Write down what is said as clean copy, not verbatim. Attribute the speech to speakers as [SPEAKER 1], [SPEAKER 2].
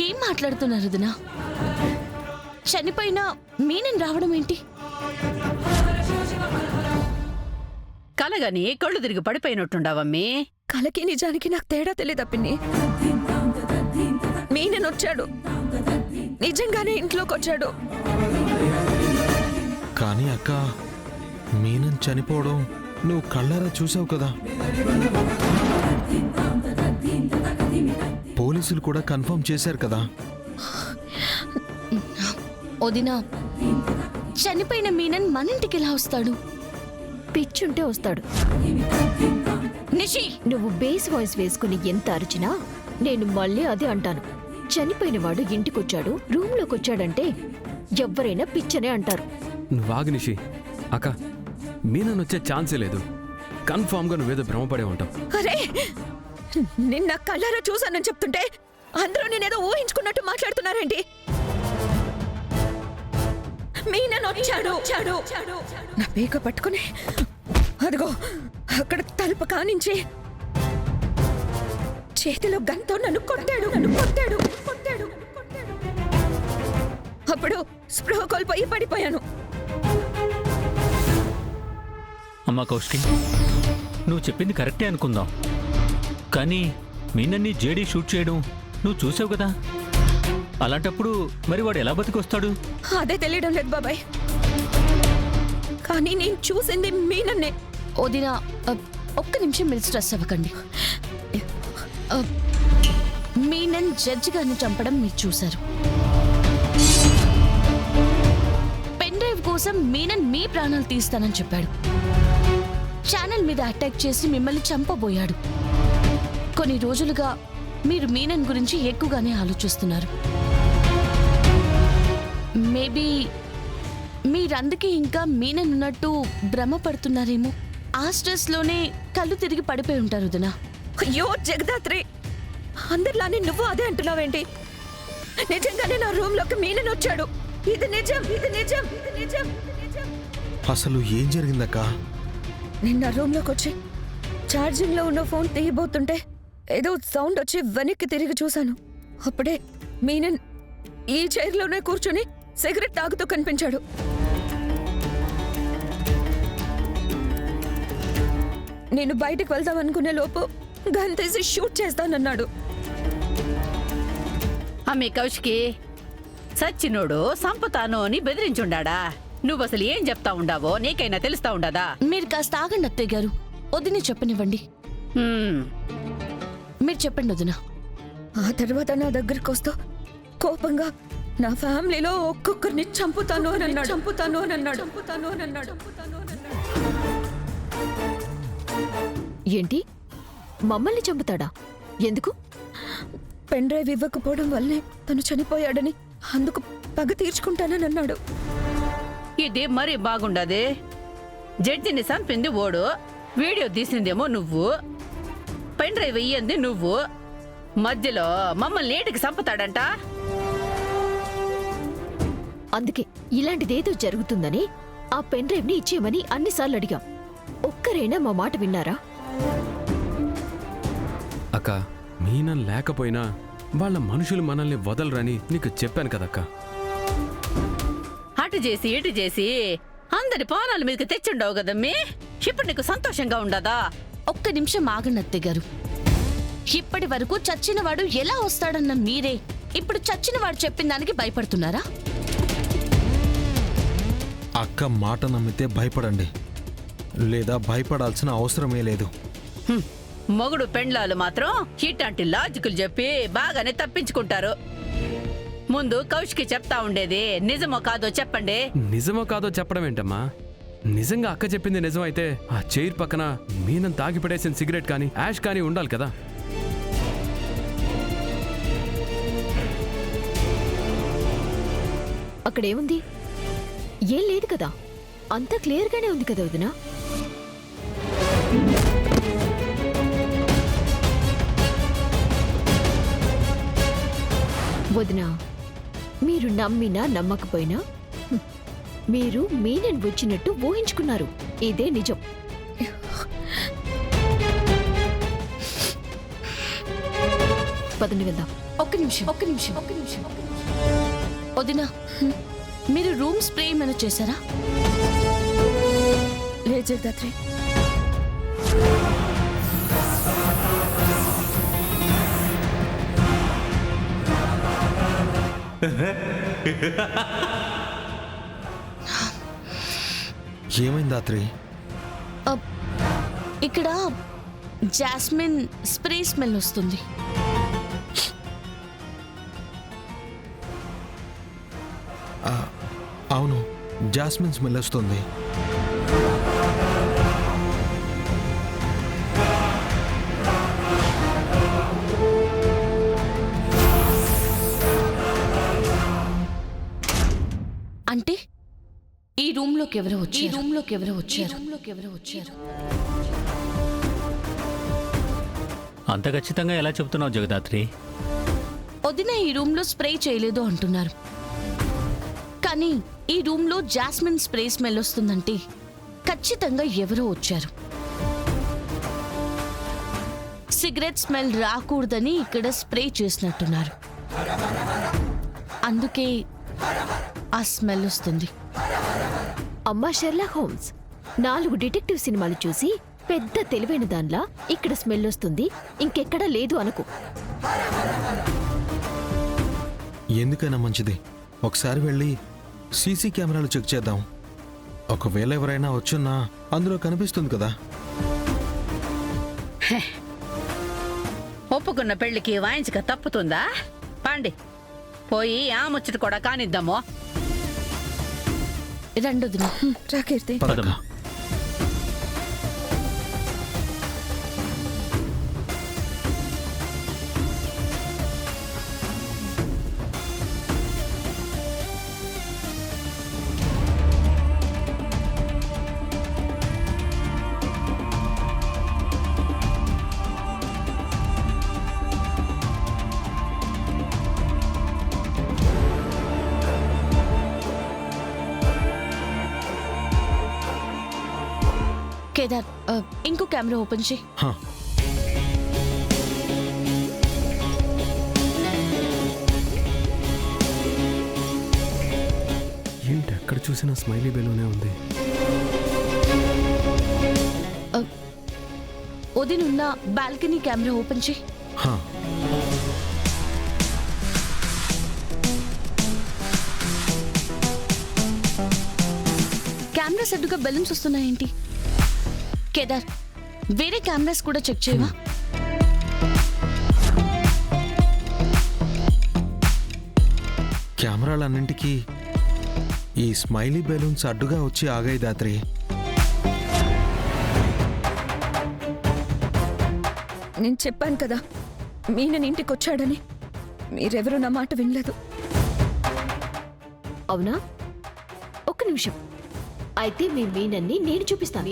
[SPEAKER 1] ఏం మాట్లాడుతున్నారు వదినా? చనిపోయిన మీనన్ రావడం ఏంటి?
[SPEAKER 2] కలగని కళ్ళు తిరిగి పడిపోయినట్టుండవమ్మి.
[SPEAKER 3] కలకి నిజానికి నాకు తేడా తెలియదు పిన్ని. మీనన్ వచ్చాడు, నిజంగానే ఇంట్లోకి వచ్చాడు.
[SPEAKER 4] కానీ అక్క, మీనన్ చనిపోవడం నువ్వు కళ్ళారా చూసావు కదా. పోలీసులు కూడా కన్ఫర్మ్ చేశారు కదా.
[SPEAKER 1] వదినా, చనిపోయిన మీనన్ మన ఇంటికి ఎలా వస్తాడు?
[SPEAKER 5] పిచ్చుంటే వస్తాడు.
[SPEAKER 1] నిషి,
[SPEAKER 5] నువ్వు బేస్ వాయిస్ వేసుకుని ఎంత అరిచినా నేను మళ్ళీ అదే అంటాను. చనిపోయిన వాడు ఇంటికొచ్చాడు, రూమ్లోకి వచ్చాడంటే ఎవ్వరైనా పిచ్చనే అంటారు.
[SPEAKER 6] నువ్వు ఆగు నిషి. అక్క, మీనన్ వచ్చే ఛాన్సే లేదు. కన్ఫామ్గా నువ్వేదో భ్రమపడే ఉంటావు.
[SPEAKER 3] అరే, నిన్న కళ్ళారా చూసానని చెప్తుంటే అందరూ నేనేదో ఊహించుకున్నట్టు మాట్లాడుతున్నారేంటి? మీనన్ వచ్చాడు. నా పీక పట్టుకుని అదిగో అక్కడ తలుపు కానించి చేతిలో గన్తో నన్ను కొట్టాడు. అప్పుడు స్పృహ కోల్పోయి పడిపోయాను.
[SPEAKER 7] అమ్మా కౌశికి, నువ్వు చెప్పింది కరెక్టే అనుకుందాం. కానీ మీనన్ని జేడీ షూట్ చేయడం నువ్వు చూసావు కదా. అలాంటప్పుడు మరి వాడు ఎలా బతికొస్తాడు?
[SPEAKER 3] అదే తెలియడం లేదు బాబాయ్. కానీ నేను చూసింది మీనన్నే.
[SPEAKER 1] వదినా, ఒక్క నిమిషం మీరు స్ట్రెస్ అవ్వకండి. మీనన్ జడ్జి గారిని చంపడం మీరు చూశారు. పెన్ డ్రైవ్ కోసం మీనన్ మీ ప్రాణాలు తీస్తానని చెప్పాడు. ఛానల్ మీద అటాక్ చేసి మిమ్మల్ని చంపబోయాడు. కొన్ని రోజులుగా మీరు మీనన్ గురించి ఎక్కువగానే ఆలోచిస్తున్నారు. మేబీ మీరందుకే ఇంకా మీనన్ ఉన్నట్టు భ్రమపడుతున్నారేమో. ఆ స్ట్రెస్ లోనే కళ్ళు తిరిగి పడిపోయి ఉంటారు వదినా.
[SPEAKER 3] అయ్యో జగదాత్రి, అందరిలానే నువ్వు అదే అంటున్నావేంటి? నిజంగానే నా రూమ్ లోకి మీనన్ వచ్చాడు. ఇది నిజం.
[SPEAKER 4] అసలు ఏం జరిగిందక్క?
[SPEAKER 3] నిన్న రూమ్ లోకి వచ్చి ఛార్జింగ్ లో ఉన్న ఫోన్ తీయబోతుంటే ఏదో సౌండ్ వచ్చి వెనక్కి తిరిగి చూశాను. అప్పుడే మీనన్ ఈ చైర్ లోనే కూర్చొని సిగరెట్ తాగుతూ కనిపించాడు. నేను బయటికి వెళ్దాం అనుకునే లోపు గన్ తీసి షూట్ చేస్తానన్నాడు.
[SPEAKER 2] అమ్మి కౌశికి, సచ్చినోడు సంపుతాను అని బెదిరించుండా. నువ్వసలు ఏం చెప్తా ఉండావో నీకైనా తెలుస్తా ఉండదా?
[SPEAKER 1] మీరు కాస్త ఆగండి అత్తయ్య గారు. వదిని చెప్పనివ్వండి. మీరు చెప్పండి వదినా.
[SPEAKER 3] ఆ తర్వాత నా దగ్గరికి వస్తూ కోపంగా నా ఫ్యామిలీలో ఒక్కొక్కరిని చంపుతాను అని అన్నాడు.
[SPEAKER 5] ఏంటి, మమ్మల్ని చంపుతాడా? ఎందుకు?
[SPEAKER 3] పెన్ డ్రైవ్ ఇవ్వకపోవడం వల్లే తను చనిపోయాడని, అందుకు పగ తీర్చుకుంటానని అన్నాడు.
[SPEAKER 2] ఇది మరీ బాగుండదే. జడ్జిని చంపింది ఓడు, వీడియో తీసిందేమో నువ్వు, పెన్ డ్రైవ్ ఇయ్యంది నువ్వు, మధ్యలో మమ్మల్ని నీటికి చంపుతాడంట.
[SPEAKER 5] అందుకే ఇలాంటిదేదో జరుగుతుందని ఆ పెన్ డ్రైవ్ ని ఇచ్చేయమని అన్నిసార్లు అడిగాం. ఒక్కరైనా మా మాట విన్నారా?
[SPEAKER 6] అక్క, మీనన్ లేకపోయినా వాళ్ళ మనుషులు మనల్ని వదలరని నీకు చెప్పాను కదక్క.
[SPEAKER 2] అటు చేసి ఇటు చేసి అందరి పానాల మీదకి తెచ్చుండవు కదమ్మీ. ఇప్పుడు నీకు సంతోషంగా ఉండదా?
[SPEAKER 1] ఒక్క నిమిషం ఆగండి అత్తయ్య గారు. ఇప్పటి వరకు చచ్చినవాడు ఎలా వస్తాడన్న మీరే ఇప్పుడు చచ్చినవాడు చెప్పిన దానికి భయపడుతున్నారా?
[SPEAKER 4] అక్క మాట నమ్మితే భయపడండి, లేదా భయపడాల్సిన అవసరమే లేదు.
[SPEAKER 2] మొగుడు పెండ్లాలు మాత్రం ఇట్లాంటి లాజికల్ చెప్పి బాగానే తప్పించుకుంటారు. ముందు కౌశికి చెప్తా ఉండేది నిజమో కాదో చెప్పండి.
[SPEAKER 6] నిజమో కాదో చెప్పడం ఏంటమ్మా? నిజంగా అక్క చెప్పింది నిజమైతే ఆ చైర్ పక్కన మీనన్ తాగి పడేసిన సిగరెట్ కానీ యాష్ కానీ ఉండాలి కదా.
[SPEAKER 5] అక్కడేముంది? ఏం లేదు కదా, అంతా క్లియర్గానే ఉంది కదా వదినా. వదినా, మీరు నమ్మినా నమ్మకపోయినా మీరు మీనన్ వచ్చినట్టు ఊహించుకున్నారు. ఇదే నిజం. పదండి వెళ్దాం.
[SPEAKER 1] ఒక్క నిమిషం. వదినా, మీరు రూమ్ స్ప్రే ఏమైనా చేశారా?
[SPEAKER 3] లేదు జగదాత్రి.
[SPEAKER 4] ఏమైంది దాత్రి?
[SPEAKER 1] ఇక్కడ జాస్మిన్ స్ప్రే స్మెల్ వస్తుంది.
[SPEAKER 4] అవును, జాస్మిన్ స్మెల్ వస్తుంది.
[SPEAKER 1] అంటే ఈ రూమ్ లోకి ఎవరో వచ్చారు.
[SPEAKER 7] అంత ఖచ్చితంగా ఎలా చెప్తున్నావు జగదాత్రి?
[SPEAKER 1] వదిన ఈ రూమ్ లో స్ప్రే చేయలేదు అంటున్నారు, కానీ ఈ రూమ్ లో జాస్మిన్ స్ప్రే స్మెల్ వస్తుందంటే ఖచ్చితంగా ఎవరో వచ్చారు. సిగరెట్ స్మెల్ రాకూడదని ఇక్కడ స్ప్రే చేసినట్టున్నారు, అందుకే ఆ స్మెల్ వస్తుంది.
[SPEAKER 5] అమ్మా షెర్లాక్ హోమ్స్, 4 డిటెక్టివ్ సినిమాలు చూసి పెద్ద తెలివైన దానిలా ఇక్కడ స్మెల్ వస్తుంది, ఇంకెక్కడా లేదు అనుకో.
[SPEAKER 4] ఎందుకైనా మంచిది, ఒకసారి వెళ్ళి సీసీ కెమెరాలు చెక్ చేద్దాం. ఒకవేళ ఎవరైనా వచ్చున్నా అందులో కనిపిస్తుంది కదా.
[SPEAKER 2] ఒప్పుకున్న పెళ్లికి వాయించక తప్పుతుందా? పండి పోయి ఆ ముచ్చట కూడా కానిద్దామో.
[SPEAKER 1] రండి వదినా.
[SPEAKER 3] రా కీర్తి.
[SPEAKER 7] పదమ్మా.
[SPEAKER 1] కేదార్, ఇంకో కెమెరా ఓపెన్ చేయి.
[SPEAKER 4] హా,
[SPEAKER 6] ఏంటి ఎక్కడ చూసినా స్మైలీ బెలూనే ఉంది.
[SPEAKER 1] వదినున్న బాల్కనీ కెమెరా ఓపెన్ చేయి.
[SPEAKER 4] హా.
[SPEAKER 1] కెమెరాస్ అడ్డుగా బెలూన్స్ వస్తున్నాయేంటి? కేదార్, వేరే కెమెరాస్ కూడా చెక్ చేయవా?
[SPEAKER 4] కెమెరాలన్నింటికీ ఈ స్మైలీ బెలూన్స్ అడ్డుగా వచ్చి ఆగాయి దాత్రి.
[SPEAKER 3] నేను చెప్పాను కదా మీనన్ ఇంటికి వచ్చాడని. మీరెవరూ నా మాట వినలేదు.
[SPEAKER 5] అవునా? ఒక్క నిమిషం. అయితే మీ మీనన్ని నేను చూపిస్తాను.